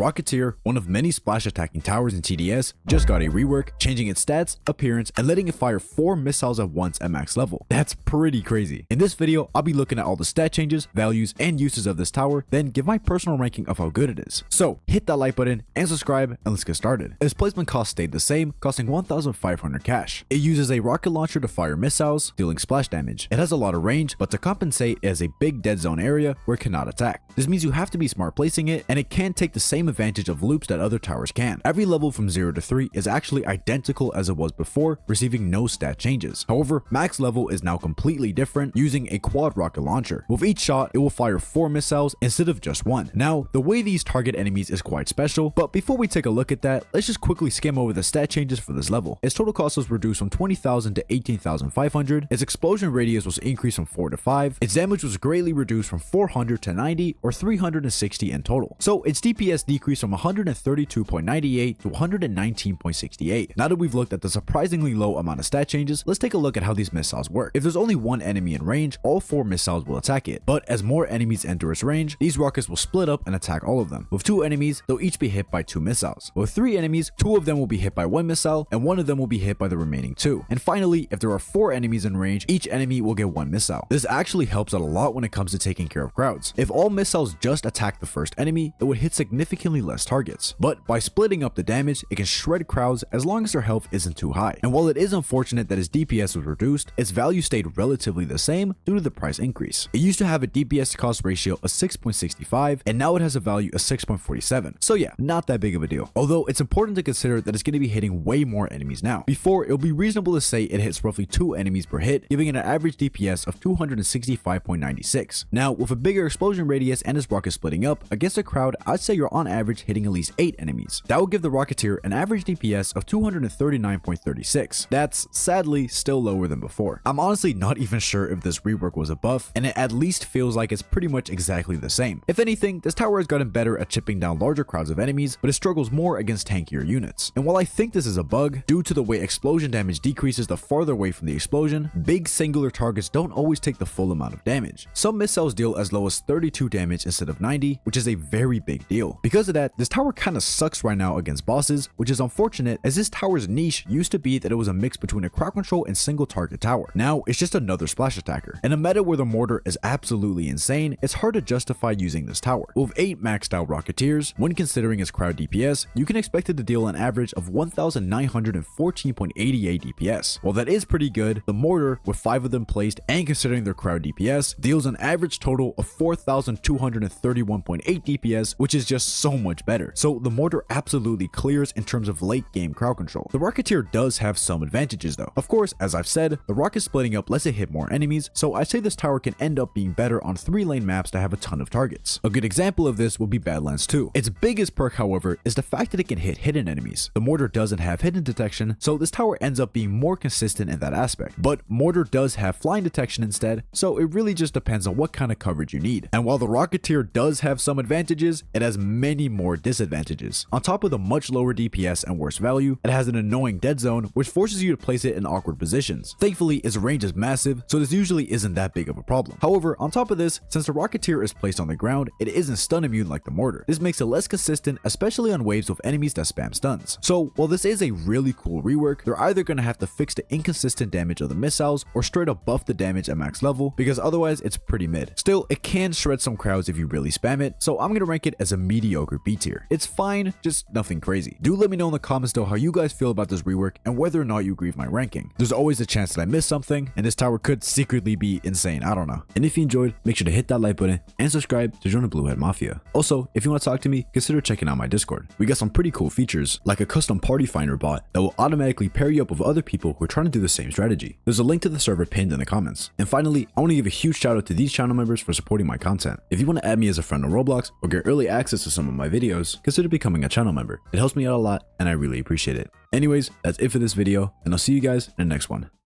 Rocketeer, one of many splash attacking towers in TDS, just got a rework, changing its stats, appearance, and letting it fire 4 missiles at once at max level. That's pretty crazy. In this video, I'll be looking at all the stat changes, values, and uses of this tower, then give my personal ranking of how good it is. So hit that like button and subscribe, and let's get started. Its placement cost stayed the same, costing 1,500 cash. It uses a rocket launcher to fire missiles, dealing splash damage. It has a lot of range, but to compensate, it has a big dead zone area where it cannot attack. This means you have to be smart placing it, and it can take the same advantage of loops that other towers can. Every level from 0 to 3 is actually identical as it was before, receiving no stat changes. However, max level is now completely different, using a quad rocket launcher. With each shot, it will fire 4 missiles instead of just 1. Now, the way these target enemies is quite special, but before we take a look at that, let's just quickly skim over the stat changes for this level. Its total cost was reduced from 20,000 to 18,500, its explosion radius was increased from 4 to 5, its damage was greatly reduced from 400 to 90, or 360 in total. So its DPS decreased from 132.98 to 119.68. Now that we've looked at the surprisingly low amount of stat changes, let's take a look at how these missiles work. If there's only one enemy in range, all 4 missiles will attack it, but as more enemies enter its range, these rockets will split up and attack all of them. With 2 enemies, they'll each be hit by 2 missiles. With 3 enemies, 2 of them will be hit by 1 missile, and 1 of them will be hit by the remaining 2. And finally, if there are 4 enemies in range, each enemy will get 1 missile. This actually helps out a lot when it comes to taking care of crowds. If all missiles just attack the first enemy, it would hit significantly less targets. But by splitting up the damage, it can shred crowds as long as their health isn't too high. And while it is unfortunate that its DPS was reduced, its value stayed relatively the same due to the price increase. It used to have a DPS to cost ratio of 6.65, and now it has a value of 6.47. So yeah, not that big of a deal. Although it's important to consider that it's going to be hitting way more enemies now. Before, it'll be reasonable to say it hits roughly 2 enemies per hit, giving it an average DPS of 265.96. Now, with a bigger explosion radius and its rocket splitting up, against a crowd, I'd say you're on average hitting at least 8 enemies. That will give the Rocketeer an average DPS of 239.36. That's sadly still lower than before. I'm honestly not even sure if this rework was a buff, and it at least feels like it's pretty much exactly the same. If anything, this tower has gotten better at chipping down larger crowds of enemies, but it struggles more against tankier units. And while I think this is a bug, due to the way explosion damage decreases the farther away from the explosion, big singular targets don't always take the full amount of damage. Some missiles deal as low as 32 damage instead of 90, which is a very big deal. Because of that, this tower kinda sucks right now against bosses, which is unfortunate as this tower's niche used to be that it was a mix between a crowd control and single target tower. Now, it's just another splash attacker. In a meta where the Mortar is absolutely insane, it's hard to justify using this tower. With 8 maxed out Rocketeers, when considering its crowd DPS, you can expect it to deal an average of 1,914.88 DPS. While that is pretty good, the Mortar, with 5 of them placed and considering their crowd DPS, deals an average total of 4,231.8 DPS, which is just so much better. So the Mortar absolutely clears in terms of late game crowd control. The Rocketeer does have some advantages though. Of course, as I've said, the rocket splitting up lets it hit more enemies, so I'd say this tower can end up being better on 3-lane maps that have a ton of targets. A good example of this would be Badlands 2. Its biggest perk, however, is the fact that it can hit hidden enemies. The Mortar doesn't have hidden detection, so this tower ends up being more consistent in that aspect. But Mortar does have flying detection instead, so it really just depends on what kind of coverage you need. And while the Rocketeer does have some advantages, it has many more disadvantages. On top of the much lower DPS and worse value, it has an annoying dead zone which forces you to place it in awkward positions. Thankfully, its range is massive, so this usually isn't that big of a problem. However, on top of this, since the Rocketeer is placed on the ground, it isn't stun immune like the Mortar. This makes it less consistent, especially on waves with enemies that spam stuns. So while this is a really cool rework, they're either going to have to fix the inconsistent damage of the missiles or straight up buff the damage at max level, because otherwise it's pretty mid. Still, it can shred some crowds if you really spam it, so I'm going to rank it as a mediocre B tier. It's fine, just nothing crazy. Do let me know in the comments though how you guys feel about this rework and whether or not you agree with my ranking. There's always a chance that I missed something, and this tower could secretly be insane, I don't know. And if you enjoyed, make sure to hit that like button and subscribe to join the Blue Head Mafia. Also, if you want to talk to me, consider checking out my Discord. We got some pretty cool features, like a custom party finder bot that will automatically pair you up with other people who are trying to do the same strategy. There's a link to the server pinned in the comments. And finally, I want to give a huge shout out to these channel members for supporting my content. If you want to add me as a friend on Roblox or get early access to some of my videos, consider becoming a channel member. It helps me out a lot and I really appreciate it. Anyways, that's it for this video, and I'll see you guys in the next one.